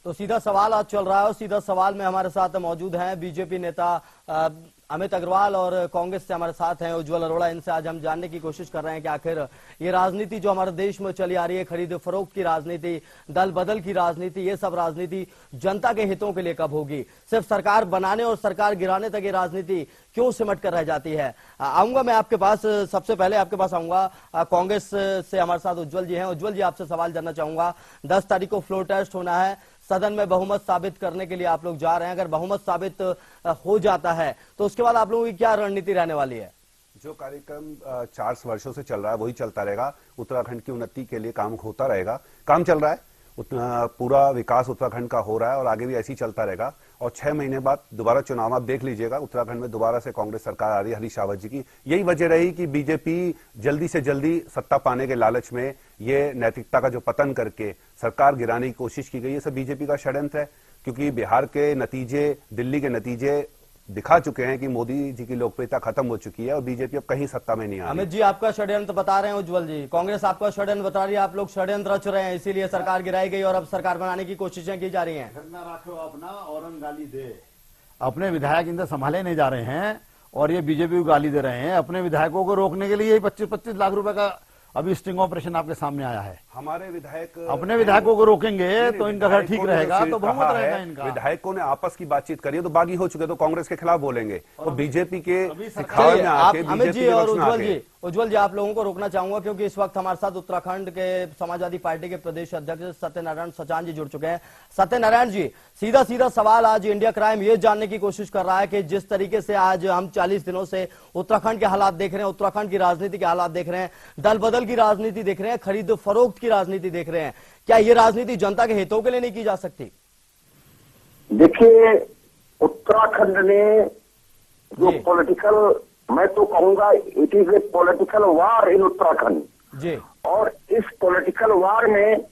तो सीधा सवाल आज चल रहा है और सीधा सवाल में हमारे साथ मौजूद हैं बीजेपी नेता अमित अग्रवाल और कांग्रेस से हमारे साथ हैं उज्जवल अरोड़ा। इनसे आज हम जानने की कोशिश कर रहे हैं कि आखिर ये राजनीति जो हमारे देश में चली आ रही है, खरीद फरोख्त की राजनीति, दल बदल की राजनीति, ये सब राजनीति जनता के हितों के लिए कब होगी? सिर्फ सरकार बनाने और सरकार गिराने तक ये राजनीति क्यों सिमट कर रह जाती है? आऊंगा मैं आपके पास, सबसे पहले आपके पास आऊंगा। कांग्रेस से हमारे साथ उज्जवल जी हैं। उज्जवल जी, आपसे सवाल जानना चाहूंगा। 10 तारीख को फ्लोर टेस्ट होना है, सदन में बहुमत साबित करने के लिए आप लोग जा रहे हैं। अगर बहुमत साबित हो जाता है तो उसके बाद आप लोगों की क्या रणनीति रहने वाली है? जो कार्यक्रम 4 वर्षों से चल रहा है वही चलता रहेगा। उत्तराखंड की उन्नति के लिए काम होता रहेगा, काम चल रहा है, पूरा विकास उत्तराखंड का हो रहा है और आगे भी ऐसे ही चलता रहेगा। और 6 महीने बाद दोबारा चुनाव आप देख लीजिएगा, उत्तराखंड में दोबारा से कांग्रेस सरकार आ रही है हरीश रावत जी की। यही वजह रही कि बीजेपी जल्दी से जल्दी सत्ता पाने के लालच में ये नैतिकता का जो पतन करके सरकार गिराने की कोशिश की गई है, सब बीजेपी का षड्यंत्र है। क्योंकि बिहार के नतीजे, दिल्ली के नतीजे दिखा चुके हैं कि मोदी जी की लोकप्रियता खत्म हो चुकी है और बीजेपी अब कहीं सत्ता में नहीं आ रही। अमित जी, आपका षड्यंत्र बता रहे हैं उज्जवल जी, कांग्रेस आपका षड्यंत्र बता रही है, आप लोग षड्यंत्र रच रहे हैं, इसीलिए सरकार गिराई गई और अब सरकार बनाने की कोशिशें की जा रही हैं। अपना और गाली दे, अपने विधायक इनसे संभाले नहीं जा रहे हैं और ये बीजेपी को गाली दे रहे हैं। अपने विधायकों को रोकने के लिए 25-25 लाख रुपए का अभी स्टिंग ऑपरेशन आपके सामने आया है। हमारे विधायक अपने विधायकों को रोकेंगे तो इनका घर ठीक रहेगा, तो बहुमत रहेगा इनका। विधायकों ने आपस की बातचीत करी है तो बागी हो चुके, तो कांग्रेस के खिलाफ बोलेंगे और बीजेपी के सिखावे में आके अमित जी और उज्जवल जी, आप लोगों को रोकना चाहूंगा क्योंकि इस वक्त हमारे साथ उत्तराखंड के समाजवादी पार्टी के प्रदेश अध्यक्ष सत्यनारायण सचान जी जुड़ चुके हैं। सत्यनारायण जी, सीधा सीधा सवाल आज इंडिया क्राइम ये जानने की कोशिश कर रहा है कि जिस तरीके से आज हम 40 दिनों से उत्तराखंड के हालात देख रहे हैं, उत्तराखंड की राजनीति के हालात देख रहे हैं, दल बदल की राजनीति देख रहे हैं, खरीद फरोख्त की राजनीति देख रहे हैं, क्या ये राजनीति जनता के हितों के लिए नहीं की जा सकती? देखिए, उत्तराखंड ने जो पॉलिटिकल, मैं तो कहूंगा इट इज ए पॉलिटिकल वार इन उत्तराखंड जी। और इस पॉलिटिकल वार में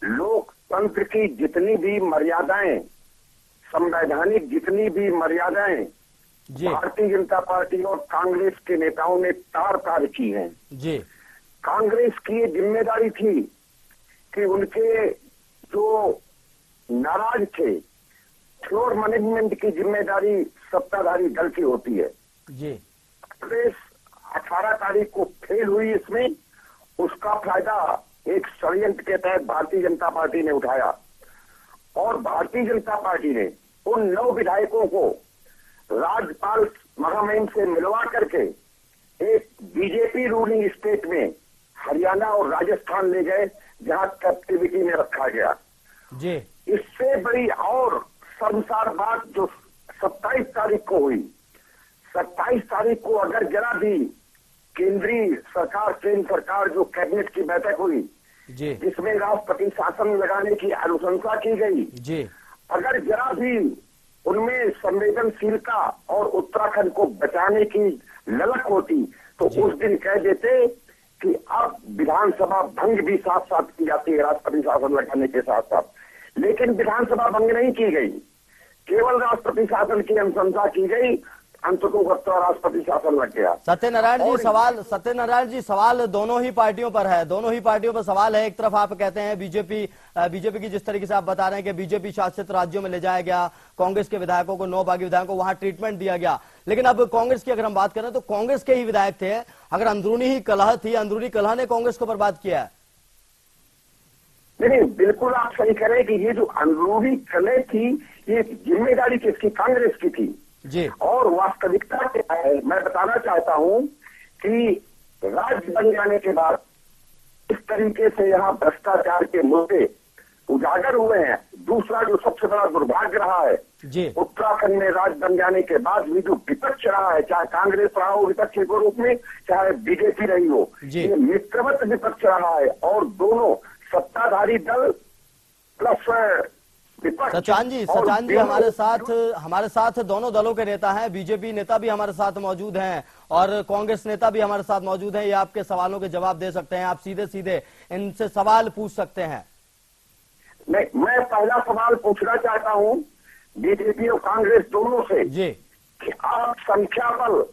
लोकतंत्र की जितनी भी मर्यादाएं, संवैधानिक जितनी भी मर्यादाएं भारतीय जनता पार्टी और कांग्रेस के नेताओं ने तार तार की हैं जी। कांग्रेस की ये जिम्मेदारी थी कि उनके जो नाराज थे, फ्लोर मैनेजमेंट की जिम्मेदारी सत्ताधारी दल की होती है जी। कांग्रेस 18 तारीख को फेल हुई, इसमें उसका फायदा एक षड्यंत्र के तहत भारतीय जनता पार्टी ने उठाया और भारतीय जनता पार्टी ने उन 9 विधायकों को राज्यपाल महामहिम से मिलवा करके एक बीजेपी रूलिंग स्टेट में हरियाणा और राजस्थान ले गए, जहां कैप्टिविटी में रखा गया जी। इससे बड़ी और शर्मसार बात जो 27 तारीख को हुई, 27 तारीख को अगर जरा भी केंद्रीय सरकार, केंद्र सरकार जो कैबिनेट की बैठक हुई जी, जिसमें राष्ट्रपति शासन लगाने की अनुशंसा की गई जी, अगर जरा भी उनमें संवेदनशीलता और उत्तराखंड को बचाने की ललक होती तो उस दिन कह देते कि अब विधानसभा भंग भी साथ साथ की जाती है राष्ट्रपति शासन लगाने के साथ साथ। लेकिन विधानसभा भंग नहीं की गई, केवल राष्ट्रपति शासन की अनुशंसा की गई, अंततः राष्ट्रपति शासन लग गया। सत्यनारायण जी, सवाल दोनों ही पार्टियों पर है, दोनों ही पार्टियों पर सवाल है। एक तरफ आप कहते हैं बीजेपी की, जिस तरीके से आप बता रहे हैं कि बीजेपी शासित राज्यों में ले जाया गया, कांग्रेस के विधायकों को, 9 बागी विधायकों को वहां ट्रीटमेंट दिया गया। लेकिन अब कांग्रेस की अगर हम बात करें तो कांग्रेस के ही विधायक थे, अगर अंदरूनी ही कलह थी, अंदरूनी कलह ने कांग्रेस को बर्बाद किया है। नहीं, बिल्कुल आप सही कह रहे हैं कि ये जो अंदरूनी कलह थी, ये जिम्मेदारी किसकी? कांग्रेस की थी जी। और वास्तविकता क्या है, मैं बताना चाहता हूं कि राज्य बन जाने के बाद इस तरीके से यहाँ भ्रष्टाचार के मुद्दे उजागर हुए हैं। दूसरा जो सबसे बड़ा दुर्भाग्य रहा है जी, उत्तराखंड में राज्य बन जाने के बाद भी जो विपक्ष रहा है, चाहे कांग्रेस रहा हो विपक्ष के रूप में, चाहे बीजेपी रही हो, ये मित्रवत विपक्ष रहा है और दोनों सत्ताधारी दल प्लस सचान जी हमारे साथ दोनों दलों के नेता हैं, बीजेपी नेता भी हमारे साथ मौजूद हैं और कांग्रेस नेता भी हमारे साथ मौजूद हैं। ये आपके सवालों के जवाब दे सकते हैं, आप सीधे सीधे इनसे सवाल पूछ सकते हैं। नहीं, मैं पहला सवाल पूछना चाहता हूं बीजेपी और कांग्रेस दोनों से जी कि आप संख्या बल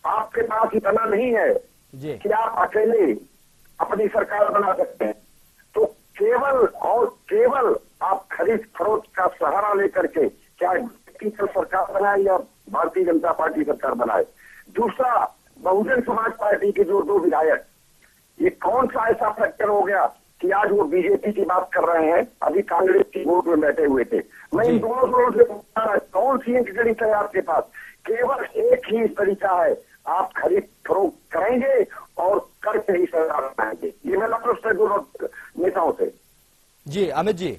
आपके पास इतना नहीं है जी कि आप अकेले अपनी सरकार बना सकते हैं, तो केवल और केवल आप खरीद फरोख्त का सहारा लेकर के चाहे टीचर सरकार बनाए या भारतीय जनता पार्टी सरकार बनाए। दूसरा, बहुजन समाज पार्टी के जो 2 विधायक, ये कौन सा ऐसा फैक्टर हो गया कि आज वो बीजेपी की बात कर रहे हैं, अभी कांग्रेस की वोट में बैठे हुए थे। मैं इन दोनों लोगों से पूछा, कौन सी इंग्रेडिएंट है आपके पास? केवल एक ही तरीका है, आप खरीद फरोख्त करेंगे और करके ही सरकार बनाएंगे। ये मेरा प्रश्न है दोनों नेताओं से। जी अमित जी,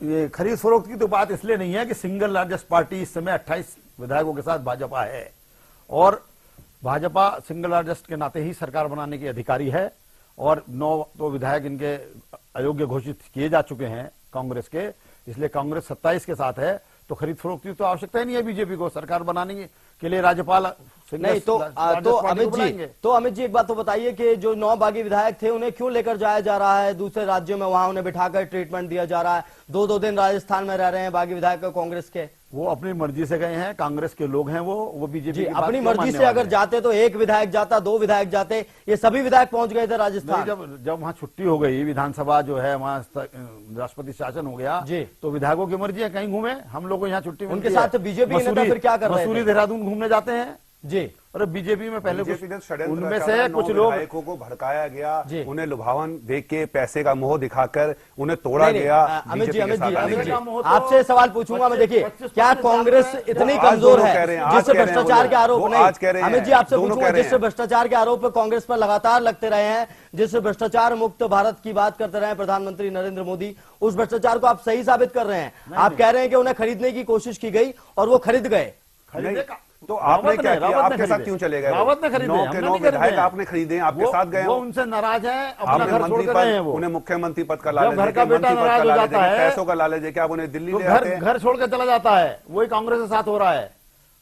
ये खरीद फरोख्त की तो बात इसलिए नहीं है कि सिंगल लार्जेस्ट पार्टी इस समय 28 विधायकों के साथ भाजपा है और भाजपा सिंगल लार्जेस्ट के नाते ही सरकार बनाने की अधिकारी है और 9 तो विधायक इनके अयोग्य घोषित किए जा चुके हैं कांग्रेस के, इसलिए कांग्रेस 27 के साथ है। तो खरीद फरोख्त की तो आवश्यकता ही नहीं है बीजेपी को सरकार बनाने के लिए। राज्यपाल नहीं तो अमित जी एक बात तो बताइए कि जो 9 बागी विधायक थे उन्हें क्यों लेकर जाया जा रहा है दूसरे राज्यों में, वहां उन्हें बिठाकर ट्रीटमेंट दिया जा रहा है? 2-2 दिन राजस्थान में रह रहे हैं बागी विधायक कांग्रेस के। वो अपनी मर्जी से गए हैं, कांग्रेस के लोग हैं, वो बीजेपी अपनी मर्जी से अगर जाते तो 1 विधायक जाता, 2 विधायक जाते, ये सभी विधायक पहुंच गए थे राजस्थान। जब वहाँ छुट्टी हो गई, विधानसभा जो है वहाँ राष्ट्रपति शासन हो गया जी, तो विधायकों की मर्जी है कहीं घूमे। हम लोग को यहाँ छुट्टी उनके साथ बीजेपी नेता फिर क्या कर रहे थे? मसूरी देहरादून घूमने जाते हैं जी। और बीजेपी में पहले उनमें से कुछ विधायकों को भड़काया गया, उन्हें लुभावन देख के पैसे का मोह दिखाकर उन्हें तोड़ा गया। अमित जी आपसे सवाल पूछूंगा मैं, देखिए क्या कांग्रेस इतनी कमजोर है जिससे भ्रष्टाचार के आरोप नहीं? अमित जी आपसे पूछूंगा, जिससे भ्रष्टाचार के आरोप कांग्रेस पर लगातार लगते रहे हैं, जिससे भ्रष्टाचार मुक्त भारत की बात करते रहे प्रधानमंत्री नरेंद्र मोदी, उस भ्रष्टाचार को आप सही साबित कर रहे हैं। आप कह रहे हैं कि उन्हें खरीदने की कोशिश की गई और वो खरीद गए। तो आपने क्या किया? आपके साथ क्यों चले गए? रावत ने खरीदे, 9 के 9 विधायक आपने खरीदे, आपके साथ गए। वो उनसे नाराज है, अपना घर छोड़ कर गए हैं। वो उन्हें मुख्यमंत्री पद का लालच, घर का बेटा नाराज हो जाता है, पैसों का लालच है, क्या आप उन्हें दिल्ली ले आते हैं? घर छोड़ कर चला जाता है, वही कांग्रेस के साथ हो रहा है।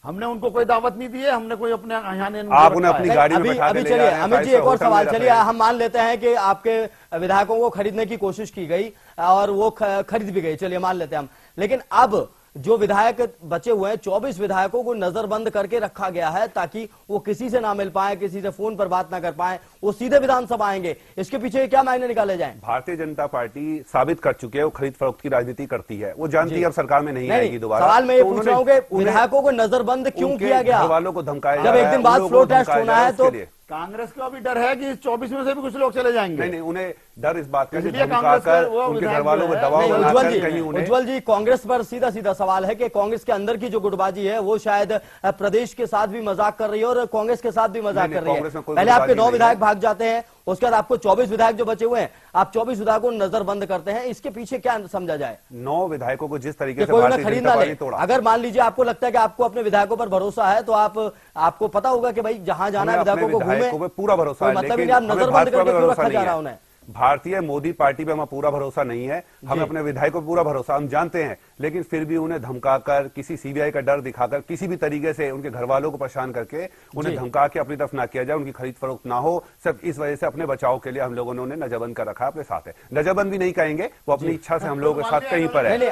हमने उनको कोई दावत नहीं दी है, हमने कोई अपने आप उन्हें अपनी गाड़ी में बैठा के ले जा रहे हैं। अमित जी एक और सवाल, चलिए हम मान लेते हैं कि आपके विधायकों को खरीदने की कोशिश की गई और वो खरीद भी गई, चलिए मान लेते हैं हम। लेकिन अब जो विधायक बचे हुए हैं 24 विधायकों को नजरबंद करके रखा गया है ताकि वो किसी से ना मिल पाए, किसी से फोन पर बात ना कर पाए, वो सीधे विधानसभा आएंगे। इसके पीछे क्या मायने निकाले जाएं? भारतीय जनता पार्टी साबित कर चुकी है वो खरीद फरोख्त की राजनीति करती है, वो जानती है अब सरकार में नहीं आएगी दोबारा। सवाल मैं ये पूछ रहा हूँ कि विधायकों को नजरबंद क्यों किया गया? वालों को धमकाया, जब एक दिन बाद फ्लोर टेस्ट होना है तो कांग्रेस को अभी डर है कि 24 में से भी कुछ लोग चले जाएंगे। नहीं, उन्हें डर इस बात का कि धमकाकर उनके घर वालों को दबाव बनाकर कहीं उन्हें। उज्ज्वल जी कांग्रेस पर सीधा सीधा सवाल है कि कांग्रेस के अंदर की जो गुटबाजी है वो शायद प्रदेश के साथ भी मजाक कर रही है और कांग्रेस के साथ भी मजाक कर रही है। पहले आपके 9 विधायक भाग जाते हैं, उसके बाद आपको 24 विधायक जो बचे हुए हैं, आप 24 विधायकों को नजरबंद करते हैं, इसके पीछे क्या समझा जाए? 9 विधायकों को जिस तरीके से कोई उन्हें खरीद ना ले। अगर मान लीजिए आपको लगता है कि आपको अपने विधायकों पर भरोसा है तो आपको पता होगा कि भाई जहां जाना है विधायकों को घूमे, पूरा भरोसा है, मतलब नहीं आप नजरबंद करके क्यों रखा जा रहा है उन्हें? भारतीय मोदी पार्टी पे हमें पूरा भरोसा नहीं है, हमें अपने विधायकों पर पूरा भरोसा, हम जानते हैं, लेकिन फिर भी उन्हें धमकाकर, किसी सीबीआई का डर दिखाकर, किसी भी तरीके से उनके घर वालों को परेशान करके उन्हें धमका के अपनी तरफ ना किया जाए, उनकी खरीद फरोख्त ना हो। सिर्फ इस वजह से अपने बचाव के लिए हम लोगों ने उन्हें नजरबंद कर रखा अपने साथ है। नजरबंद भी नहीं कहेंगे, वो अपनी इच्छा से हम लोगों के साथ कहीं पर है,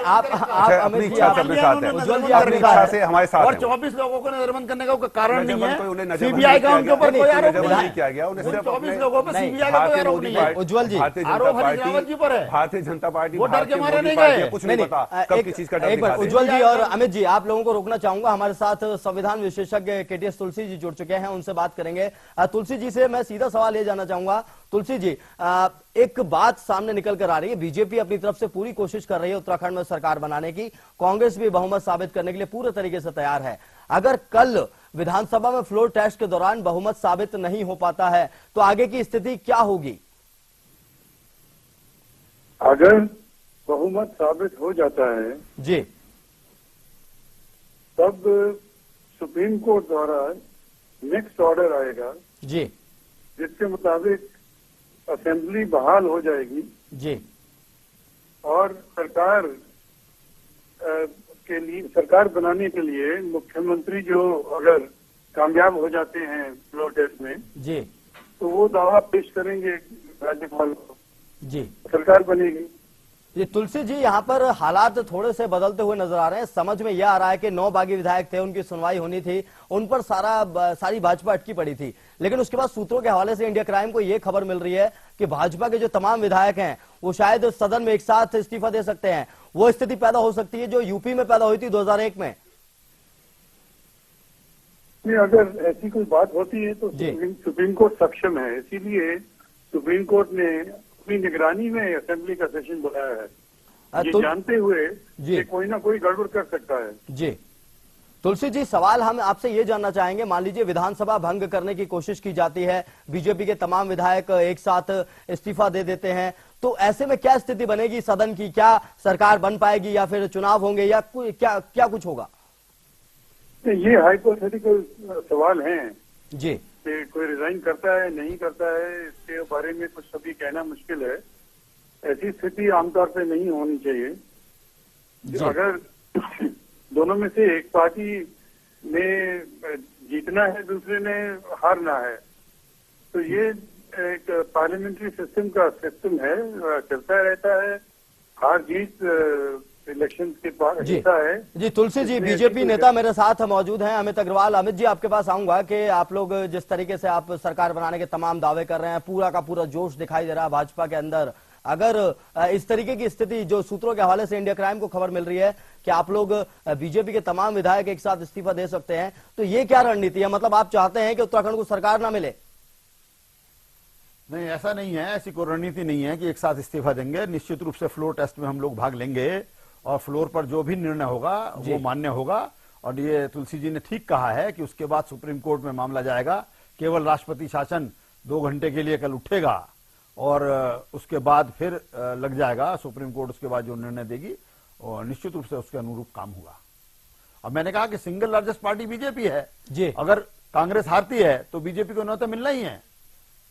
अपनी इच्छा से अपने साथ है, अपनी इच्छा से हमारे साथ। और 24 लोगों को नजरबंद करने का कारण नहीं है, सीबीआई का उनके ऊपर कोई आरोप नहीं किया गया, उन्हें सिर्फ 24 लोगों पर सीबीआई का कोई आरोप नहीं है। उज्ज्वल जी भारतीय जनता पार्टी वो डर के मारे नहीं गए, कुछ नहीं पता कब किस चीज का डर एक बार उज्ज्वल जी और अमित जी आप लोगों को रोकना चाहूंगा, हमारे साथ संविधान विशेषज्ञ केटीएस तुलसी जी जुड़ चुके हैं, उनसे बात करेंगे। तुलसी जी से मैं सीधा सवाल ये जानना चाहूंगा, तुलसी जी एक बात सामने निकल कर आ रही है, बीजेपी अपनी तरफ से पूरी कोशिश कर रही है उत्तराखंड में सरकार बनाने की, कांग्रेस भी बहुमत साबित करने के लिए पूरे तरीके से तैयार है। अगर कल विधानसभा में फ्लोर टेस्ट के दौरान बहुमत साबित नहीं हो पाता है तो आगे की स्थिति क्या होगी? अगर बहुमत साबित हो जाता है जी, तब सुप्रीम कोर्ट द्वारा नेक्स्ट ऑर्डर आएगा जी, जिसके मुताबिक असेंबली बहाल हो जाएगी जी, और सरकार के लिए, सरकार बनाने के लिए मुख्यमंत्री जो अगर कामयाब हो जाते हैं फ्लोर टेस्ट में जी, तो वो दावा पेश करेंगे राज्यपाल को जी, सरकार बनेगी। ये तुलसी जी यहाँ पर हालात थोड़े से बदलते हुए नजर आ रहे हैं। समझ में यह आ रहा है कि 9 बागी विधायक थे, उनकी सुनवाई होनी थी, उन पर सारी भाजपा अटकी पड़ी थी, लेकिन उसके बाद सूत्रों के हवाले से इंडिया क्राइम को यह खबर मिल रही है कि भाजपा के जो तमाम विधायक हैं वो शायद सदन में एक साथ इस्तीफा दे सकते हैं। वो स्थिति पैदा हो सकती है जो यूपी में पैदा हुई थी 2001 में? नहीं, अगर ऐसी कोई बात होती है तो जी। सुप्रीम कोर्ट सक्षम है, इसीलिए सुप्रीम कोर्ट ने अपनी निगरानी में असेंबली का सेशन बुलाया है, ये जानते हुए जी। कि कोई ना कोई गड़बड़ कर सकता है। जी तुलसी जी, सवाल हम आपसे ये जानना चाहेंगे, मान लीजिए विधानसभा भंग करने की कोशिश की जाती है, बीजेपी के तमाम विधायक एक साथ इस्तीफा दे देते हैं, तो ऐसे में क्या स्थिति बनेगी सदन की? क्या सरकार बन पाएगी या फिर चुनाव होंगे या क्या क्या कुछ होगा? ये हाइपोथेटिकल सवाल हैं जी कि कोई रिजाइन करता है नहीं करता है, इसके बारे में कुछ अभी कहना मुश्किल है। ऐसी स्थिति आमतौर पे नहीं होनी चाहिए। जी। अगर दोनों में से एक पार्टी ने जीतना है, दूसरे ने हारना है, तो ये एक पार्लियामेंट्री सिस्टम का सिस्टम है, चलता रहता है। हार जीत इलेक्शन के बाद जी ऐसा है। जी तुलसी जी, बीजेपी नेता मेरे साथ मौजूद हैं, अमित अग्रवाल। अमित जी, आपके पास आऊंगा कि आप लोग जिस तरीके से आप सरकार बनाने के तमाम दावे कर रहे हैं, पूरा का पूरा जोश दिखाई दे रहा है भाजपा के अंदर, अगर इस तरीके की स्थिति जो सूत्रों के हवाले से इंडिया क्राइम को खबर मिल रही है कि आप लोग बीजेपी के तमाम विधायक एक साथ इस्तीफा दे सकते हैं, तो ये क्या रणनीति है? मतलब आप चाहते हैं कि उत्तराखंड को सरकार ना मिले? नहीं, ऐसा नहीं है, ऐसी कोई रणनीति नहीं है कि एक साथ इस्तीफा देंगे। निश्चित रूप से फ्लोर टेस्ट में हम लोग भाग लेंगे और फ्लोर पर जो भी निर्णय होगा वो मान्य होगा। और ये तुलसी जी ने ठीक कहा है कि उसके बाद सुप्रीम कोर्ट में मामला जाएगा। केवल राष्ट्रपति शासन 2 घंटे के लिए कल उठेगा और उसके बाद फिर लग जाएगा सुप्रीम कोर्ट, उसके बाद जो निर्णय देगी और निश्चित रूप से उसके अनुरूप काम होगा। अब मैंने कहा कि सिंगल लार्जेस्ट पार्टी बीजेपी है जी। अगर कांग्रेस हारती है तो बीजेपी को न्योता मिलना ही है।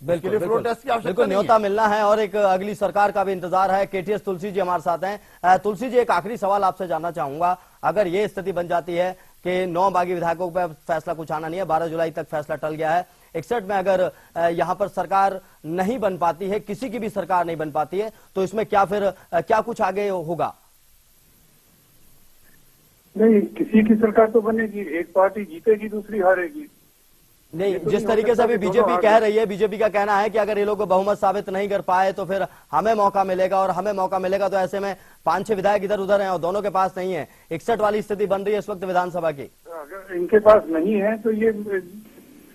बिल्कुल फ्लोर टेस्ट की आवश्यकता बिल्कुल नहीं है। न्योता मिलना है और एक अगली सरकार का भी इंतजार है। केटीएस तुलसी जी हमारे साथ हैं। तुलसी जी, एक आखिरी सवाल आपसे जानना चाहूंगा, अगर ये स्थिति बन जाती है कि 9 बागी विधायकों पर फैसला कुछ आना नहीं है, 12 जुलाई तक फैसला टल गया है, 61 में अगर यहाँ पर सरकार नहीं बन पाती है, किसी की भी सरकार नहीं बन पाती है, तो इसमें क्या फिर क्या कुछ आगे होगा? नहीं, किसी की सरकार तो बनेगी, एक पार्टी जीतेगी दूसरी हारेगी। नहीं, तो जिस नहीं तरीके हो से सकता अभी कि दोनों बीजेपी हार कह जाएं। रही है, बीजेपी का कहना है कि अगर ये लोग बहुमत साबित नहीं कर पाए तो फिर हमें मौका मिलेगा, और हमें मौका मिलेगा तो ऐसे में 5-6 विधायक इधर उधर हैं और दोनों के पास नहीं है। 61 वाली स्थिति बन रही है इस वक्त विधानसभा की। अगर इनके पास नहीं है तो ये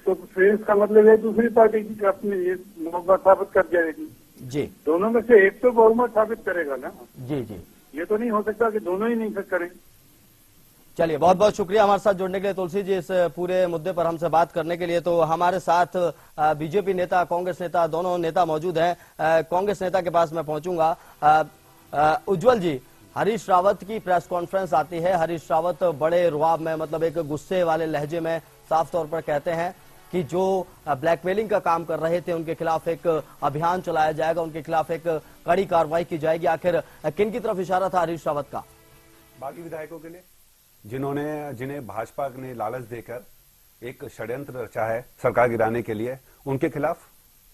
तो फिर इसका मतलब है दूसरी पार्टी की अपनी ये बहुमत साबित कर जाएगी। जी दोनों में से एक तो बहुमत साबित करेगा ना। जी जी ये तो नहीं हो सकता कि दोनों ही नहीं करें। चलिए, बहुत बहुत शुक्रिया हमारे साथ जुड़ने के लिए तुलसी जी, इस पूरे मुद्दे पर हमसे बात करने के लिए। तो हमारे साथ बीजेपी नेता, कांग्रेस नेता, दोनों नेता मौजूद हैं। कांग्रेस नेता के पास मैं पहुंचूंगा। उज्जवल जी, हरीश रावत की प्रेस कॉन्फ्रेंस आती है, हरीश रावत बड़े रुआब में, मतलब एक गुस्से वाले लहजे में साफ तौर पर कहते हैं कि जो ब्लैकमेलिंग का काम कर रहे थे उनके खिलाफ एक अभियान चलाया जाएगा, उनके खिलाफ एक कड़ी कार्रवाई की जाएगी। आखिर किन की तरफ इशारा था हरीश रावत का? बागी विधायकों के लिए जिन्हें भाजपा ने लालच देकर एक षड्यंत्र रचा है सरकार गिराने के लिए, उनके खिलाफ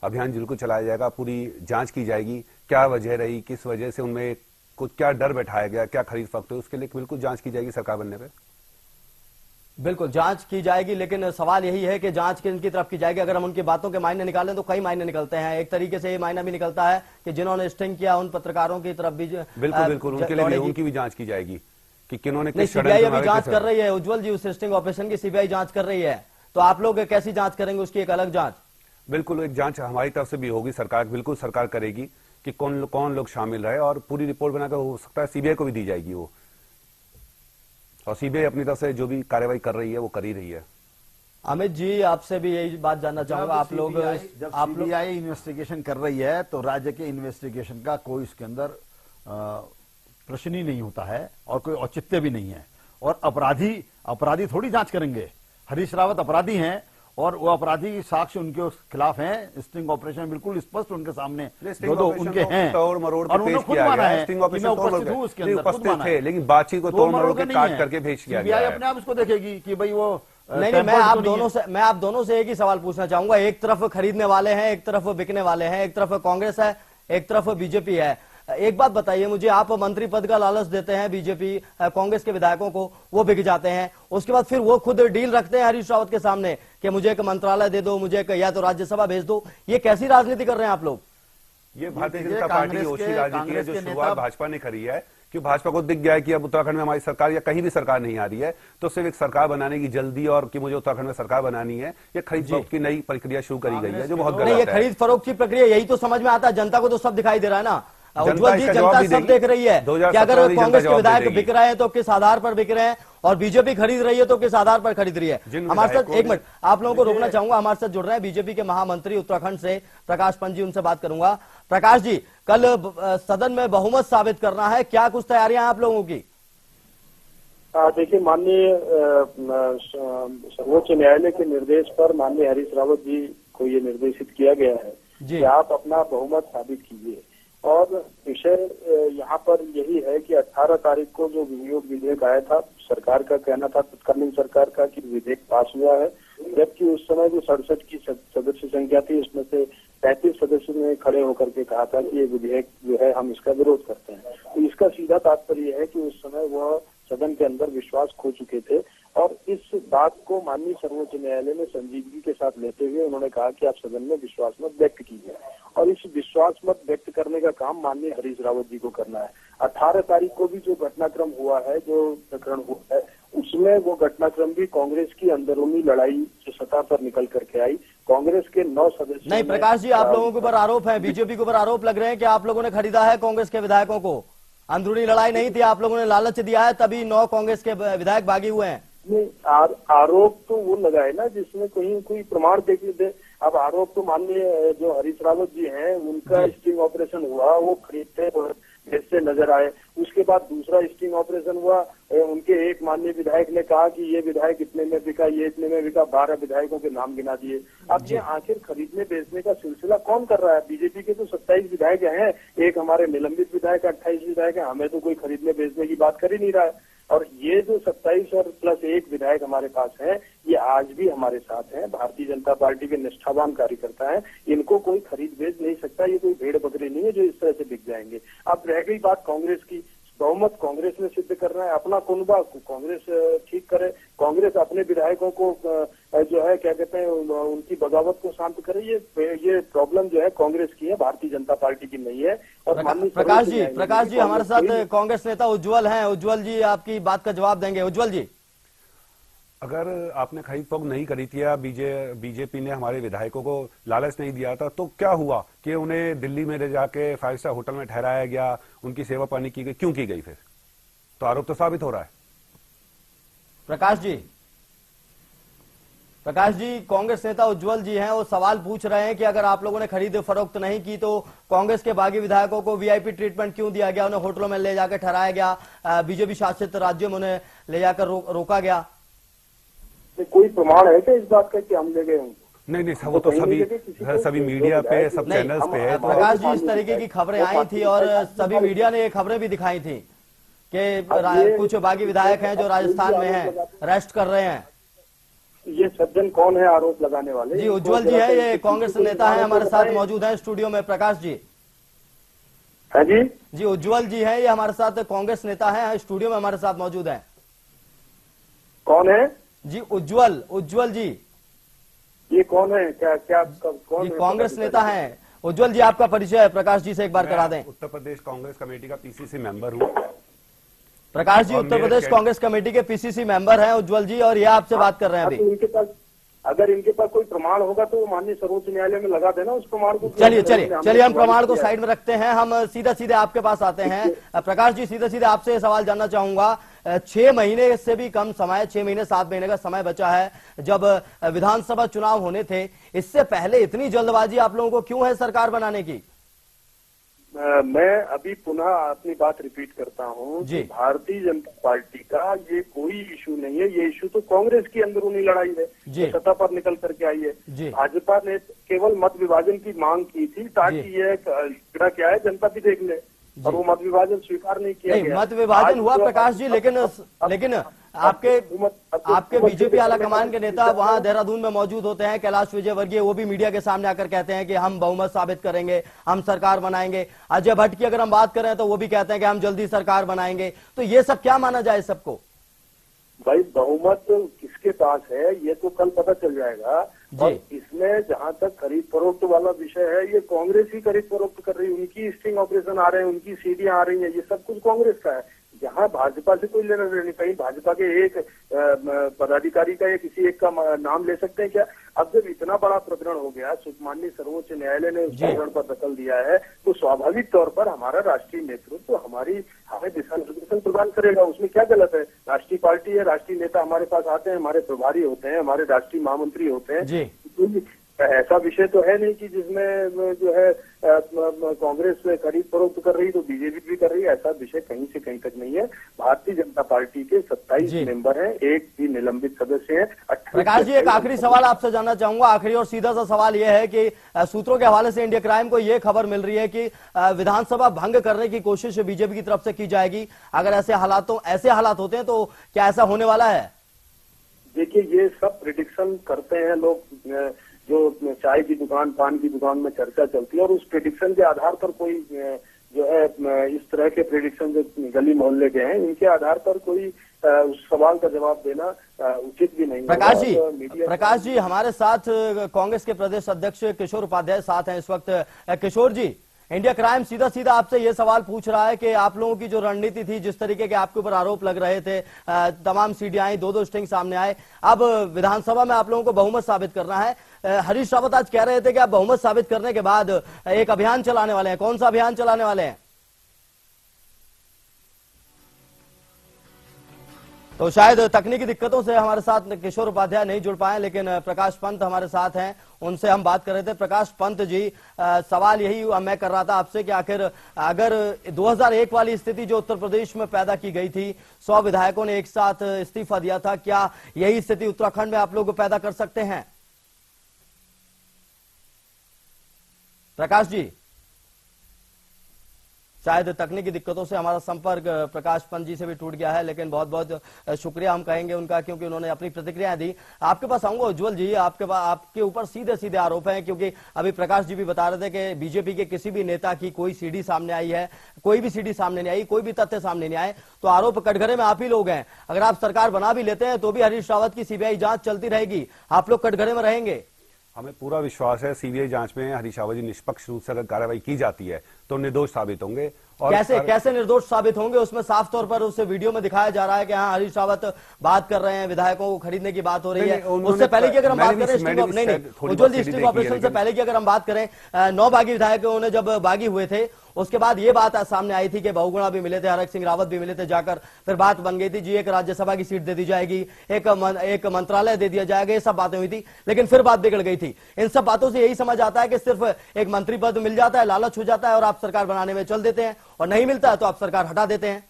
अभियान बिल्कुल चलाया जाएगा। पूरी जांच की जाएगी, क्या वजह रही, किस वजह से उनमें कुछ क्या डर बैठाया गया, क्या खरीद फरोख्त हुई, उसके लिए बिल्कुल जांच की जाएगी सरकार बनने पे। बिल्कुल जांच की जाएगी, लेकिन सवाल यही है कि जांच किनकी तरफ की जाएगी। अगर हम उनकी बातों के मायने निकालें तो कई मायने निकलते हैं। एक तरीके से ये मायना भी निकलता है कि जिन्होंने स्टिंग किया उन पत्रकारों की तरफ भी बिल्कुल उनके लिए भी, उनकी भी जांच की जाएगी कि किन्होंने नहीं, सीबीआई अभी जांच कर रही है उज्जवल जी, उस स्टिंग ऑपरेशन की सीबीआई जांच कर रही है, तो आप लोग कैसी जांच करेंगे? उसकी एक अलग जांच? बिल्कुल एक जांच हमारी तरफ से भी होगी, सरकार बिल्कुल सरकार करेगी कि कौन लोग शामिल रहे, और पूरी रिपोर्ट बनाकर हो सकता है सीबीआई को भी दी जाएगी वो, और सीबीआई अपनी तरफ से जो भी कार्रवाई कर रही है वो कर ही रही है। अमित जी, आपसे भी यही बात जानना चाहूंगा, आप लोग सीबीआई इन्वेस्टिगेशन कर रही है तो राज्य के इन्वेस्टिगेशन का कोई इसके अंदर प्रश्न ही नहीं होता है और कोई औचित्य भी नहीं है। और अपराधी थोड़ी जांच करेंगे। हरीश रावत अपराधी हैं और वो अपराधी साक्ष्य उनके खिलाफ हैं। स्टिंग ऑपरेशन बिल्कुल स्पष्ट उनके सामने जो उनके हैं तोड़ मरोड़ और के पेश खुद किया माना गया है है। स्टिंग कि ऑपरेशन मैं तोड़ मरोड़ उपस्थित हूं उसके नहीं अंदर, खुद उपस्थित माना थे, है। लेकिन बातचीत को तोड़ मरोड़ के नहीं काट है। करके पेश किया सीबीआई गया है। अपने आप इसको देखेगी कि भाई वो नहीं, मैं आप दोनों से एक ही सवाल पूछना चाहूंगा। एक तरफ खरीदने वाले हैं, एक तरफ बिकने वाले हैं, एक तरफ कांग्रेस है, एक तरफ बीजेपी है। एक बात बताइए मुझे, आप मंत्री पद का लालच देते हैं बीजेपी कांग्रेस के विधायकों को, वो बिक जाते हैं, उसके बाद फिर वो खुद डील रखते हैं हरीश रावत के सामने कि मुझे एक मंत्रालय दे दो, मुझे एक या तो राज्यसभा भेज दो। ये कैसी राजनीति कर रहे हैं आप लोग? ये भारतीय जनता पार्टी की ओछी राजनीति है जो शुरुआत भाजपा ने करी है कि भाजपा को दिख गया है कि अब उत्तराखंड में हमारी सरकार या कहीं भी सरकार नहीं आ रही है, तो सिर्फ एक सरकार बनाने की जल्दी और कि मुझे उत्तराखंड में सरकार बनानी है, ये खरीद फरोख्त की नई प्रक्रिया शुरू करी गई है, जो बहुत नहीं, ये गलत है। खरीद फरोख्त की प्रक्रिया, यही तो समझ में आता है। जनता को तो सब दिखाई दे रहा है ना उज्जवल जी, जनता सब देख रही है कि अगर कांग्रेस के विधायक बिक रहे हैं तो किस आधार पर बिक रहे हैं, और बीजेपी खरीद रही है तो किस आधार पर खरीद रही है। हमारे साथ एक मिनट आप लोगों को रोकना चाहूंगा, हमारे साथ जुड़ रहे हैं बीजेपी के महामंत्री उत्तराखंड से प्रकाश पंत जी, उनसे बात करूंगा। प्रकाश जी, कल सदन में बहुमत साबित करना है, क्या कुछ तैयारियां आप लोगों की? देखिए, माननीय सर्वोच्च न्यायालय के निर्देश पर माननीय हरीश रावत जी को ये निर्देशित किया गया है कि आप अपना बहुमत साबित कीजिए। और विषय यहाँ पर यही है कि 18 तारीख को जो विधेयक आया था, सरकार का कहना था, तत्कालीन सरकार का, कि विधेयक पास हुआ है, जबकि उस समय जो 67 की सदस्य संख्या थी उसमें से 35 सदस्यों ने खड़े होकर के कहा था कि ये विधेयक जो है हम इसका विरोध करते हैं। तो इसका सीधा तात्पर्य है कि उस समय वह सदन के अंदर विश्वास खो चुके थे, और इस बात को माननीय सर्वोच्च न्यायालय ने संजीदगी के साथ लेते हुए उन्होंने कहा कि आप सदन में विश्वास मत व्यक्त कीजिए, और इस विश्वास मत व्यक्त करने का काम माननीय हरीश रावत जी को करना है। 18 तारीख को भी जो घटनाक्रम हुआ है, जो प्रकरण हुआ है, उसमें वो घटनाक्रम भी कांग्रेस की अंदरूनी लड़ाई से सतह पर निकल करके आई। कांग्रेस के 9 सदस्य। नहीं प्रकाश जी, आप लोगों के ऊपर आरोप है, बीजेपी के ऊपर आरोप लग रहे हैं कि आप लोगों ने खरीदा है कांग्रेस के विधायकों को। अंदरूनी लड़ाई नहीं थी, आप लोगों ने लालच दिया है, तभी 9 कांग्रेस के विधायक भागी हुए हैं। नहीं, आरोप तो वो लगाए ना जिसमें कहीं कोई प्रमाण दे। अब आरोप तो माननीय जो हरीश रावत जी हैं, उनका स्टिंग ऑपरेशन हुआ, वो खरीदते से नजर आए। उसके बाद दूसरा स्टिंग ऑपरेशन हुआ, उनके एक माननीय विधायक ने कहा कि ये विधायक इतने में बिका, ये इतने में बिका, 12 विधायकों के नाम गिना दिए। अब ये आखिर खरीदने बेचने का सिलसिला कौन कर रहा है? बीजेपी के तो 27 विधायक हैं, एक हमारे निलंबित विधायक 28 विधायक है, हमें तो कोई खरीदने बेचने की बात कर ही नहीं रहा है। और ये जो 27 और प्लस 1 विधायक हमारे पास हैं, ये आज भी हमारे साथ हैं, भारतीय जनता पार्टी के निष्ठावान कार्यकर्ता हैं, इनको कोई खरीद बेच नहीं सकता। ये कोई भेड़ बकरी नहीं है जो इस तरह से बिक जाएंगे। अब रह गई बात कांग्रेस की, बहुमत कांग्रेस ने सिद्ध करना है, अपना कुनबा कांग्रेस ठीक करे, कांग्रेस अपने विधायकों को जो है क्या कहते हैं उनकी बगावत को शांत करे। ये प्रॉब्लम जो है कांग्रेस की है, भारतीय जनता पार्टी की नहीं है। और प्रकाश जी हमारे साथ कांग्रेस नेता उज्जवल हैं। उज्जवल जी आपकी बात का जवाब देंगे। उज्जवल जी, अगर आपने खरीद फरोख्त नहीं करी थी या बीजेपी ने हमारे विधायकों को लालच नहीं दिया था, तो क्या हुआ कि उन्हें दिल्ली में ले जाके 5 स्टार होटल में ठहराया गया, उनकी सेवा पानी की गई, क्यों की गई? फिर तो आरोप तो साबित हो रहा है। प्रकाश जी, कांग्रेस नेता उज्जवल जी हैं, वो सवाल पूछ रहे हैं कि अगर आप लोगों ने खरीद फरोख्त नहीं की तो कांग्रेस के बागी विधायकों को वीआईपी ट्रीटमेंट क्यों दिया गया, उन्हें होटलों में ले जाकर ठहराया गया, बीजेपी शासित राज्यों में उन्हें ले जाकर रोका गया? कोई प्रमाण है क्या इस बात का कि हम ले गए होंगे? नहीं, वो तो सभी मीडिया पे, सब चैनल्स पे है। प्रकाश जी, इस तरीके की खबरें आई थी और सभी मीडिया ने ये खबरें भी दिखाई थी कि कुछ बागी विधायक हैं जो राजस्थान में हैं, अरेस्ट कर रहे हैं। ये सज्जन कौन है आरोप लगाने वाले? जी उज्जवल जी है, ये कांग्रेस नेता है, हमारे साथ मौजूद है स्टूडियो में। प्रकाश जी, हाँ जी उज्जवल जी है, ये हमारे साथ कांग्रेस नेता है, स्टूडियो में हमारे साथ मौजूद है। कौन है जी? उज्जवल जी। ये कौन है? क्या कौन? कांग्रेस नेता है। उज्जवल जी, आपका परिचय प्रकाश जी से एक बार करा दें। उत्तर प्रदेश कांग्रेस कमेटी का पीसीसी मेंबर हूँ। प्रकाश जी उत्तर प्रदेश कांग्रेस कमेटी के पीसीसी मेंबर हैं उज्जवल जी, और ये आपसे बात कर रहे हैं अभी। अगर इनके पास कोई प्रमाण होगा तो माननीय सर्वोच्च न्यायालय में लगा देना उस प्रमाण को। चलिए हम प्रमाण को साइड में रखते हैं, हम सीधे आपके पास आते हैं। प्रकाश जी, सीधे आपसे सवाल जानना चाहूंगा। 6 महीने से भी कम समय, 6 महीने 7 महीने का समय बचा है जब विधानसभा चुनाव होने थे, इससे पहले इतनी जल्दबाजी आप लोगों को क्यों है सरकार बनाने की? मैं अभी पुनः अपनी बात रिपीट करता हूं कि भारतीय जनता पार्टी का ये कोई इशू नहीं है, ये इशू तो कांग्रेस की अंदरूनी लड़ाई है, सत्ता पर निकल करके आई है। भाजपा ने केवल मत विभाजन की मांग की थी ताकि ये क्या है जनता भी देख ले, और वो मत विभाजन स्वीकार नहीं किया गया। मत विभाजन हुआ प्रकाश जी, लेकिन आपके बीजेपी आला कमान के नेता वहां देहरादून में मौजूद होते हैं, कैलाश विजयवर्गीय, वो भी मीडिया के सामने आकर कहते हैं कि हम बहुमत साबित करेंगे, हम सरकार बनाएंगे। अजय भट्ट की अगर हम बात करें तो वो भी कहते हैं कि हम जल्दी सरकार बनाएंगे। तो ये सब क्या माना जाए सबको? भाई बहुमत किसके पास है ये तो कल पता चल जाएगा। जी। और इसमें जहां तक खरीद फरोख्त वाला विषय है, ये कांग्रेस ही खरीद फरोख्त कर रही है, उनकी स्टिंग ऑपरेशन आ रहे हैं, उनकी सीडियां आ रही हैं, ये सब कुछ कांग्रेस का है। यहाँ भाजपा से कोई लेना देना नहीं। कहीं भाजपा के एक पदाधिकारी का या किसी एक का नाम ले सकते हैं क्या? अब जब इतना बड़ा प्रकरण हो गया, माननीय सर्वोच्च न्यायालय ने उस प्रकरण पर दखल दिया है, तो स्वाभाविक तौर पर हमारा राष्ट्रीय नेतृत्व हमें दिशा निर्देशन प्रदान करेगा। उसमें क्या गलत है? राष्ट्रीय पार्टी है, राष्ट्रीय नेता हमारे पास आते हैं, हमारे प्रभारी होते हैं, हमारे राष्ट्रीय महामंत्री होते हैं। जी। ऐसा विषय तो है नहीं कि जिसमें जो है कांग्रेस खरीद फरोख्त कर रही तो बीजेपी भी कर रही है। ऐसा विषय कहीं से कहीं तक नहीं है। भारतीय जनता पार्टी के 27 मेंबर हैं, एक भी निलंबित सदस्य हैं। प्रकाश जी, एक आखिरी सवाल आपसे जानना चाहूंगा, आखिरी और सीधा सा सवाल यह है कि सूत्रों के हवाले से इंडिया क्राइम को यह खबर मिल रही है कि विधानसभा भंग करने की कोशिश बीजेपी की तरफ से की जाएगी। अगर ऐसे हालात होते हैं तो क्या ऐसा होने वाला है? देखिए, ये सब प्रिडिक्शन करते हैं लोग, जो चाय की दुकान, पान की दुकान में चर्चा चलती है, और उस प्रिडिक्शन के आधार पर कोई जो है इस तरह के प्रिडिक्शन जो गली मोहल्ले के हैं, इनके आधार पर कोई उस सवाल का जवाब देना उचित भी नहीं। प्रकाश जी हमारे साथ कांग्रेस के प्रदेश अध्यक्ष किशोर उपाध्याय साथ हैं इस वक्त। किशोर जी, इंडिया क्राइम सीधा सीधा आपसे ये सवाल पूछ रहा है कि आप लोगों की जो रणनीति थी, जिस तरीके के आपके ऊपर आरोप लग रहे थे, तमाम सीडियां आई, दो स्टिंग सामने आए, अब विधानसभा में आप लोगों को बहुमत साबित करना है। हरीश रावत आज कह रहे थे कि आप बहुमत साबित करने के बाद एक अभियान चलाने वाले हैं। कौन सा अभियान चलाने वाले हैं? तो शायद तकनीकी दिक्कतों से हमारे साथ किशोर उपाध्याय नहीं जुड़ पाए, लेकिन प्रकाश पंत हमारे साथ हैं, उनसे हम बात कर रहे थे। प्रकाश पंत जी, सवाल यही मैं कर रहा था आपसे कि आखिर अगर 2001 वाली स्थिति जो उत्तर प्रदेश में पैदा की गई थी, 100 विधायकों ने एक साथ इस्तीफा दिया था, क्या यही स्थिति उत्तराखंड में आप लोग पैदा कर सकते हैं? प्रकाश जी, शायद तकनीकी दिक्कतों से हमारा संपर्क प्रकाश पंत जी से भी टूट गया है, लेकिन बहुत बहुत शुक्रिया हम कहेंगे उनका, क्योंकि उन्होंने अपनी प्रतिक्रिया दी। आपके पास आऊंगा उज्जवल जी, आपके ऊपर सीधे सीधे आरोप हैं, क्योंकि अभी प्रकाश जी भी बता रहे थे कि बीजेपी के किसी भी नेता की कोई सीडी सामने आई है, कोई भी सीडी सामने नहीं आई, कोई भी तथ्य सामने नहीं आए, तो आरोप कटघरे में आप ही लोग हैं। अगर आप सरकार बना भी लेते हैं तो भी हरीश रावत की सीबीआई जांच चलती रहेगी, आप लोग कटघरे में रहेंगे। हमें पूरा विश्वास है सीबीआई जांच में हरीश रावत जी निष्पक्ष रूप से अगर कार्रवाई की जाती है तो निर्दोष साबित होंगे। और कैसे निर्दोष साबित होंगे? उसमें साफ तौर पर उस वीडियो में दिखाया जा रहा है कि हाँ, हरीश रावत बात कर रहे हैं, विधायकों को खरीदने की बात हो रही है। उससे पहले की अगर हम बात करें उज्जवल जी, स्टिंग ऑपरेशन से पहले की अगर हम बात करें, 9 बागी विधायकों ने जब बागी हुए थे, उसके बाद ये बात सामने आई थी कि बहुगुणा भी मिले थे, हरक सिंह रावत भी मिले थे जाकर, फिर बात बन गई थी जी एक राज्यसभा की सीट दे दी जाएगी, एक मंत्रालय दे दिया जाएगा, ये सब बातें हुई थी, लेकिन फिर बात बिगड़ गई थी। इन सब बातों से यही समझ आता है कि सिर्फ एक मंत्री पद मिल जाता है, लालच हो जाता है और आप सरकार बनाने में चल देते हैं, और नहीं मिलता है तो आप सरकार हटा देते हैं।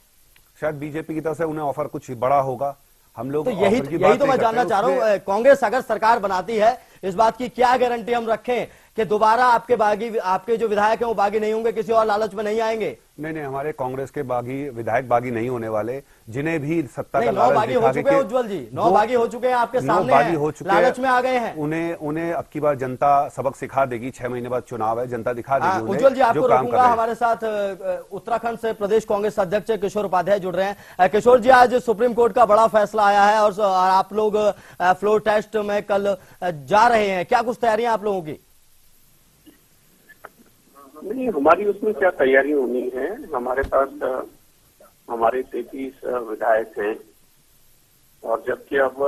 शायद बीजेपी की तरफ से उन्हें ऑफर कुछ बड़ा होगा, हम लोग तो यही तो मैं जानना चाह रहा हूं, कांग्रेस अगर सरकार बनाती है, इस बात की क्या गारंटी हम रखें कि दोबारा आपके जो विधायक हैं वो बागी नहीं होंगे, किसी और लालच में नहीं आएंगे? नहीं, हमारे कांग्रेस के विधायक बागी नहीं होने वाले, जिन्हें भी सत्ता का 9 बागी हो चुके हैं उज्जवल जी, 9 बागी हो चुके हैं, आपके सामने हैं, हो चुके लालच में आ गए हैं। उन्हें अब की बार जनता सबक सिखा देगी। 6 महीने बाद चुनाव है, जनता दिखा देगी। उज्जवल जी, आपको रोकूंगा, हमारे साथ उत्तराखंड से प्रदेश कांग्रेस अध्यक्ष किशोर उपाध्याय जुड़ रहे हैं। किशोर जी, आज सुप्रीम कोर्ट का बड़ा फैसला आया है और आप लोग फ्लोर टेस्ट में कल जा रहे हैं, क्या कुछ तैयारियां आप लोगों की? नहीं, हमारी उसमें क्या तैयारी होनी है, हमारे पास हमारे 33 विधायक हैं, और जबकि अब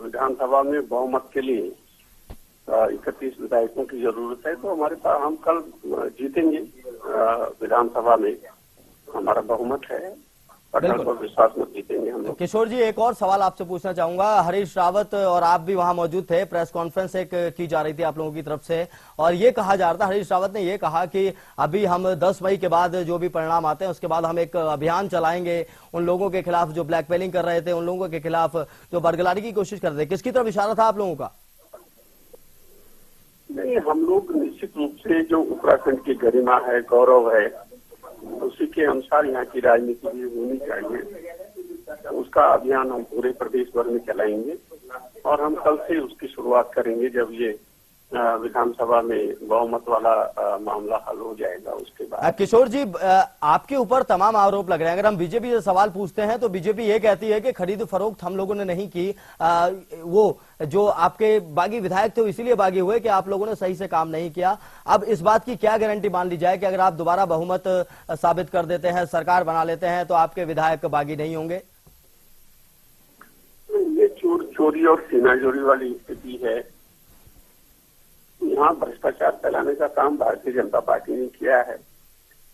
विधानसभा में बहुमत के लिए 31 विधायकों की जरूरत है, तो हमारे पास हम कल जीतेंगे विधानसभा में, हमारा बहुमत है, पटना पर विश्वास में जीतेंगे हम। तो किशोर जी, एक और सवाल आपसे पूछना चाहूंगा। हरीश रावत और आप भी वहां मौजूद थे, प्रेस कॉन्फ्रेंस एक की जा रही थी आप लोगों की तरफ से, और ये कहा जा रहा था, हरीश रावत ने ये कहा कि अभी हम 10 मई के बाद जो भी परिणाम आते हैं उसके बाद हम एक अभियान चलाएंगे उन लोगों के खिलाफ जो ब्लैकमेलिंग कर रहे थे, उन लोगों के खिलाफ जो बरगलाने की कोशिश कर रहे थे। किसकी तरफ इशारा था आप लोगों का? नहीं, हम लोग निश्चित रूप से जो उत्तराखंड की गरिमा है, गौरव है, उसी के अनुसार यहाँ की राजनीति भी होनी चाहिए। उसका अभियान हम पूरे प्रदेश भर में चलाएंगे, और हम कल से उसकी शुरुआत करेंगे जब ये विधानसभा में बहुमत वाला मामला हल हो जाएगा। उसके बाद किशोर जी, आपके ऊपर तमाम आरोप लग रहे हैं। अगर हम बीजेपी से सवाल पूछते हैं तो बीजेपी ये कहती है कि खरीद फरोख्त हम लोगों ने नहीं की, वो जो आपके बागी विधायक थे इसीलिए बागी हुए कि आप लोगों ने सही से काम नहीं किया। अब इस बात की क्या गारंटी मान ली जाए कि अगर आप दोबारा बहुमत साबित कर देते हैं, सरकार बना लेते हैं, तो आपके विधायक बागी नहीं होंगे? ये चोरी और सीनाजोरी वाली स्थिति है। यहाँ भ्रष्टाचार फैलाने का काम भारतीय जनता पार्टी ने किया है।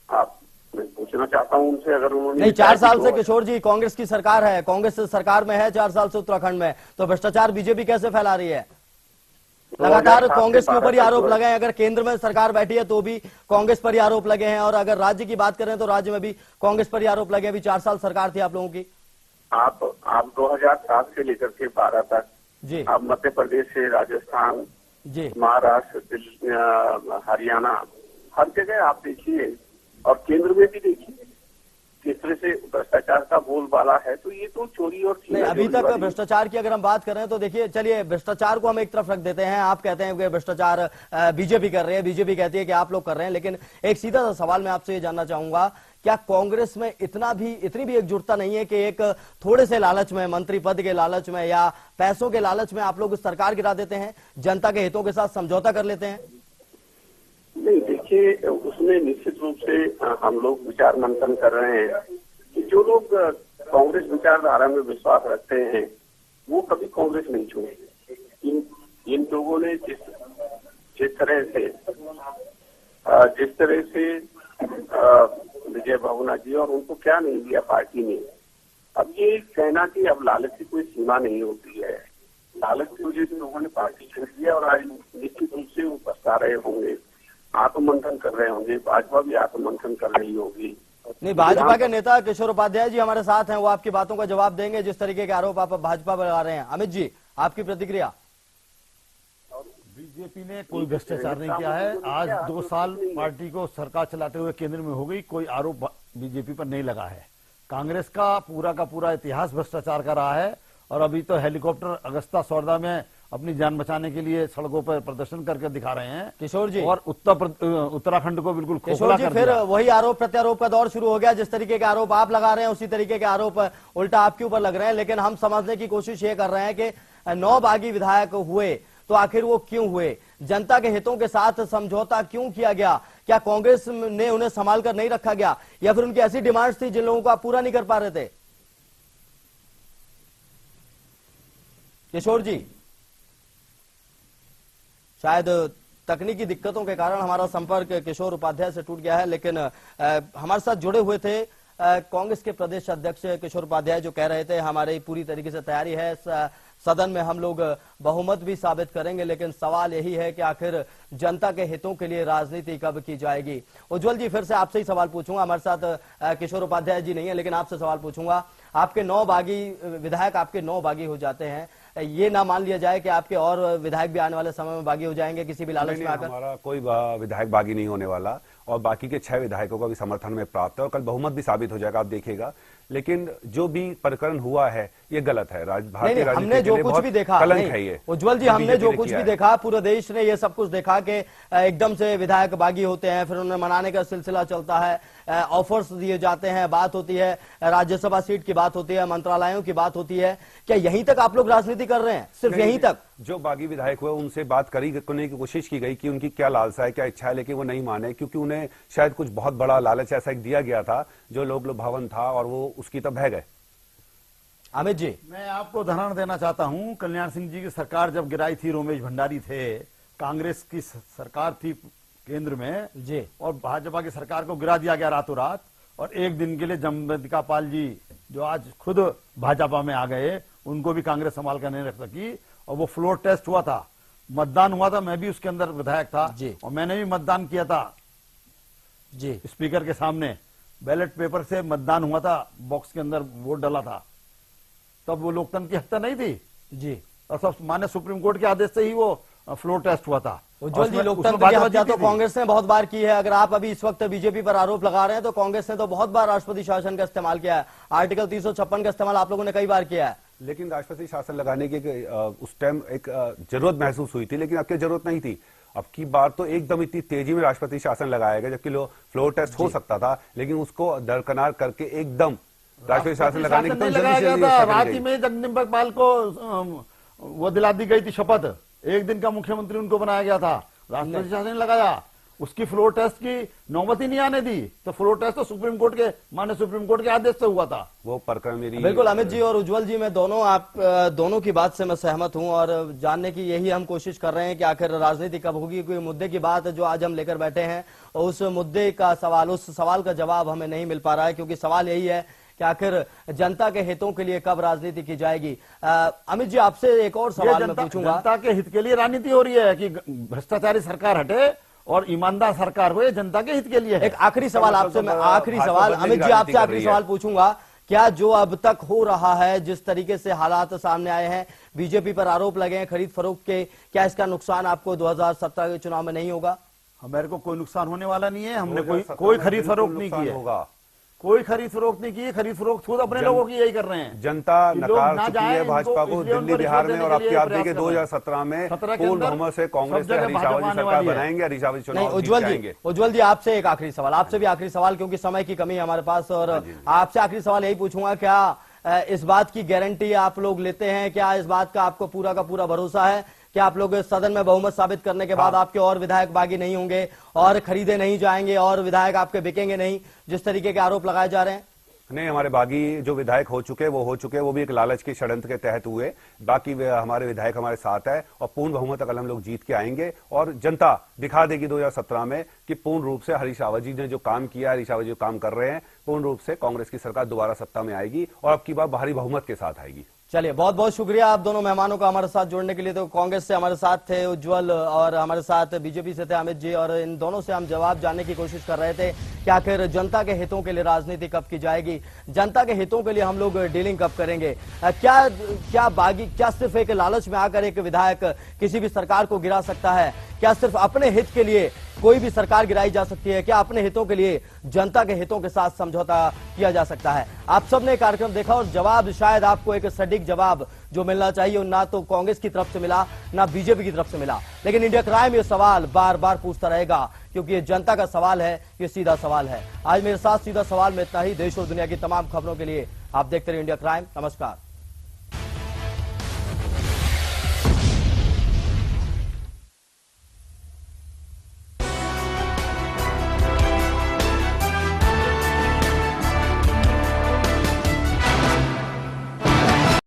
आप मैं पूछना चाहता हूँ उनसे, अगर उन्होंने नहीं, 4 साल से किशोर जी कांग्रेस की सरकार है, कांग्रेस सरकार में है 4 साल से उत्तराखंड में, तो भ्रष्टाचार बीजेपी कैसे फैला रही है? लगातार कांग्रेस के ऊपर ही आरोप लगे हैं। अगर केंद्र में सरकार बैठी है तो भी कांग्रेस पर ही आरोप लगे हैं, और अगर राज्य की बात करें तो राज्य में भी कांग्रेस पर ही आरोप लगे। अभी 4 साल सरकार थी आप लोगों की। आप 2007 से लेकर के 12 तक जी, आप मध्य प्रदेश से राजस्थान, जी, महाराष्ट्र, दिल्ली, हरियाणा, हर जगह आप देखिए, और केंद्र में भी देखिए किस तरह से भ्रष्टाचार का बोलबाला है। तो ये तो चोरी और नहीं, अभी तक भ्रष्टाचार की अगर हम बात करें तो देखिए, चलिए भ्रष्टाचार को हम एक तरफ रख देते हैं। आप कहते हैं कि भ्रष्टाचार बीजेपी कर रही है, बीजेपी कहती है कि आप लोग कर रहे हैं, लेकिन एक सीधा सा सवाल मैं आपसे ये जानना चाहूंगा, क्या कांग्रेस में इतनी भी एकजुटता नहीं है कि एक थोड़े से लालच में, मंत्री पद के लालच में या पैसों के लालच में आप लोग सरकार गिरा देते हैं, जनता के हितों के साथ समझौता कर लेते हैं? नहीं, देखिए उसमें निश्चित रूप से हम लोग विचार मंथन कर रहे हैं कि जो लोग कांग्रेस विचारधारा में विश्वास रखते हैं वो कभी कांग्रेस नहीं छोड़ेंगे। इन लोगों ने जिस तरह से विजय भावना जी, और उनको क्या नहीं दिया पार्टी ने। अब ये कहना कि अब लालच की कोई सीमा नहीं होती है, लालच की वजह से लोगों ने पार्टी छोड़ दिया और आज निश्चित रूप से वो पछता रहे होंगे, आत्ममंथन कर रहे होंगे। भाजपा भी आत्ममंथन कर रही होगी। नहीं, भाजपा के नेता किशोर उपाध्याय जी हमारे साथ हैं, वो आपकी बातों का जवाब देंगे जिस तरीके के आरोप आप भाजपा पर लगा रहे हैं। अमित जी, आपकी प्रतिक्रिया? बीजेपी ने कोई भ्रष्टाचार नहीं किया है। आज 2 साल पार्टी को सरकार चलाते हुए केंद्र में हो गई, कोई आरोप बीजेपी पर नहीं लगा है। कांग्रेस का पूरा इतिहास भ्रष्टाचार का रहा है, और अभी तो हेलीकॉप्टर अगस्ता सौदा में अपनी जान बचाने के लिए सड़कों पर प्रदर्शन करके दिखा रहे हैं किशोर जी, और उत्तराखंड को बिल्कुल किशोर जी, फिर वही आरोप प्रत्यारोप का दौर शुरू हो गया। जिस तरीके के आरोप आप लगा रहे हैं उसी तरीके के आरोप उल्टा आपके ऊपर लग रहे हैं। लेकिन हम समझने की कोशिश ये कर रहे हैं कि 9 बागी विधायक हुए तो आखिर वो क्यों हुए? जनता के हितों के साथ समझौता क्यों किया गया? क्या कांग्रेस ने उन्हें संभाल कर नहीं रखा गया, या फिर उनकी ऐसी डिमांड्स थी जिन लोगों को आप पूरा नहीं कर पा रहे थे? किशोर जी, शायद तकनीकी दिक्कतों के कारण हमारा संपर्क किशोर उपाध्याय से टूट गया है, लेकिन हमारे साथ जुड़े हुए थे कांग्रेस के प्रदेश अध्यक्ष किशोर उपाध्याय, जो कह रहे थे हमारी पूरी तरीके से तैयारी है, सदन में हम लोग बहुमत भी साबित करेंगे, लेकिन सवाल यही है कि आखिर जनता के हितों के लिए राजनीति कब की जाएगी। उज्जवल जी, फिर से आपसे ही सवाल पूछूंगा। हमारे साथ किशोर उपाध्याय जी नहीं है, लेकिन आपसे सवाल पूछूंगा। आपके 9 बागी विधायक आपके 9 बागी हो जाते हैं, ये ना मान लिया जाए कि आपके और विधायक भी आने वाले समय में बागी हो जाएंगे किसी भी लालच में आकर? हमारा कोई विधायक बागी नहीं होने वाला, और बाकी के 6 विधायकों का भी समर्थन में प्राप्त है, और कल बहुमत भी साबित हो जाएगा, आप देखिएगा। लेकिन जो भी प्रकरण हुआ है ये गलत है। भारतीय राजनीति हमने जो कुछ भी देखा, कलंक है ये। उज्जवल जी, हमने जो कुछ भी देखा, पूरे देश ने ये सब कुछ देखा कि एकदम से विधायक बागी होते हैं, फिर उन्हें मनाने का सिलसिला चलता है, ऑफर्स दिए जाते हैं, बात होती है, राज्यसभा सीट की बात होती है, मंत्रालयों की बात होती है। क्या यहीं तक आप लोग राजनीति कर रहे हैं, सिर्फ यहीं तक? जो बागी विधायक हुए उनसे बात करने की कोशिश की गई कि उनकी क्या लालसा है, क्या इच्छा है, लेकिन वो नहीं माने, क्योंकि उन्हें शायद कुछ बहुत बड़ा लालच ऐसा दिया गया था जो लोग लुभावन था, और वो उसकी तरफ बह गए। अमित जी, मैं आपको उदाहरण देना चाहता हूं। कल्याण सिंह जी की सरकार जब गिराई थी, रोमेश भंडारी थे, कांग्रेस की सरकार थी केंद्र में जी, और भाजपा की सरकार को गिरा दिया गया रातों रात, और एक दिन के लिए जगदम्बिका पाल जी जो आज खुद भाजपा में आ गए, उनको भी कांग्रेस संभाल कर नहीं रख सकी। और वो फ्लोर टेस्ट हुआ था, मतदान हुआ था, मैं भी उसके अंदर विधायक था जी, और मैंने भी मतदान किया था जी, स्पीकर के सामने। बैलेट पेपर से मतदान हुआ था, बॉक्स के अंदर वोट डाला था, तब वो लोकतंत्र की हत्या नहीं थी जी, और सब मान्य सुप्रीम कोर्ट के आदेश से ही वो फ्लोर टेस्ट हुआ था। उज्जवल जी, लोकतंत्र की हत्या तो कांग्रेस ने बहुत बार की है। अगर आप अभी इस वक्त बीजेपी पर आरोप लगा रहे हैं तो कांग्रेस ने तो बहुत बार राष्ट्रपति शासन का इस्तेमाल किया है, आर्टिकल 356 का इस्तेमाल आप लोगों ने कई बार किया है। लेकिन राष्ट्रपति शासन लगाने की उस टाइम एक जरूरत महसूस हुई थी, लेकिन अब की जरूरत नहीं थी। अब की बार तो एकदम इतनी तेजी में राष्ट्रपति शासन लगाया गया, जबकि फ्लोर टेस्ट हो सकता था, लेकिन उसको दरकिनार करके एकदम राष्ट्रपति शासन लगाने की लगाया गया था। रात ही में जगदम्बिका पाल को वो दिला दी गई थी शपथ, एक दिन का मुख्यमंत्री उनको बनाया गया था, राष्ट्रपति शासन लगाया। उसकी फ्लोर टेस्ट की नौबत ही नहीं आने दी, तो फ्लोर टेस्ट तो सुप्रीम कोर्ट के माननीय सुप्रीम कोर्ट के आदेश से हुआ था। वो प्रकरण मेरी बिल्कुल अमित जी और उज्जवल जी, मैं दोनों की बात से मैं सहमत हूं और जानने की यही हम कोशिश कर रहे हैं कि आखिर राजनीति कब होगी। कोई मुद्दे की बात जो आज हम लेकर बैठे हैं और उस मुद्दे का सवाल, उस सवाल का जवाब हमें नहीं मिल पा रहा है, क्योंकि सवाल यही है कि आखिर जनता के हितों के लिए कब राजनीति की जाएगी। अमित जी, आपसे एक और सवाल मैं पूछूंगा। जनता के हित के लिए राजनीति हो रही है कि भ्रष्टाचारी सरकार हटे और ईमानदार सरकार हो, जनता के हित के लिए है। एक आखिरी सवाल आपसे, मैं आखिरी सवाल अमित जी आपसे आखिरी सवाल पूछूंगा। क्या जो अब तक हो रहा है, जिस तरीके से हालात सामने आए हैं, बीजेपी पर आरोप लगे हैं खरीद फरोख्त के, क्या इसका नुकसान आपको 2017 के चुनाव में नहीं होगा? हमारे को कोई नुकसान होने वाला नहीं है। हमने कोई खरीद फरोख्त नहीं की है, कोई खरीद फरोख्त नहीं की है। खरीद फरोख्त खुद अपने लोगों की यही कर रहे हैं। जनता नकार चुकी है भाजपा को दिल्ली बिहार में, और आपकी आप देखिए 2017 में पूर्ण बहुमत से कांग्रेस ने हरीश रावत जी सरकार बनाएंगे, हरीश रावत चुनाव जीत जाएंगे। उज्जवल जी, आपसे एक आखिरी सवाल, आपसे भी आखिरी सवाल, क्योंकि समय की कमी है हमारे पास, और आपसे आखिरी सवाल यही पूछूंगा, क्या इस बात की गारंटी आप लोग लेते हैं, क्या इस बात का आपको पूरा का पूरा भरोसा है कि आप लोग सदन में बहुमत साबित करने के बाद आपके और विधायक बागी नहीं होंगे और खरीदे नहीं जाएंगे और विधायक आपके बिकेंगे नहीं, जिस तरीके के आरोप लगाए जा रहे हैं? नहीं, हमारे बागी जो विधायक हो चुके वो हो चुके, वो भी एक लालच के षड्यंत्र के तहत हुए। बाकी हमारे विधायक हमारे साथ है और पूर्ण बहुमत अगर हम लोग जीत के आएंगे और जनता दिखा देगी 2017 में कि पूर्ण रूप से हरीश रावत जी ने जो काम किया, हरीश रावत जी जो काम कर रहे हैं, पूर्ण रूप से कांग्रेस की सरकार दोबारा सत्ता में आएगी और अब की बार भारी बहुमत के साथ आएगी। चलिए, बहुत बहुत शुक्रिया आप दोनों मेहमानों का हमारे साथ जुड़ने के लिए। तो कांग्रेस से हमारे साथ थे उज्जवल और हमारे साथ बीजेपी से थे अमित जी, और इन दोनों से हम जवाब जानने की कोशिश कर रहे थे कि आखिर जनता के हितों के लिए राजनीति कब की जाएगी, जनता के हितों के लिए हम लोग डीलिंग कब करेंगे। क्या सिर्फ एक लालच में आकर एक विधायक किसी भी सरकार को गिरा सकता है? क्या सिर्फ अपने हित के लिए कोई भी सरकार गिराई जा सकती है? क्या अपने हितों के लिए जनता के हितों के साथ समझौता किया जा सकता है? आप सबने कार्यक्रम देखा और जवाब शायद आपको एक सटीक जवाब जो मिलना चाहिए ना तो कांग्रेस की तरफ से मिला ना बीजेपी की तरफ से मिला, लेकिन इंडिया क्राइम ये सवाल बार बार पूछता रहेगा, क्योंकि ये जनता का सवाल है, ये सीधा सवाल है। आज मेरे साथ सीधा सवाल में इतना ही। देश और दुनिया की तमाम खबरों के लिए आप देखते रहिए इंडिया क्राइम। नमस्कार।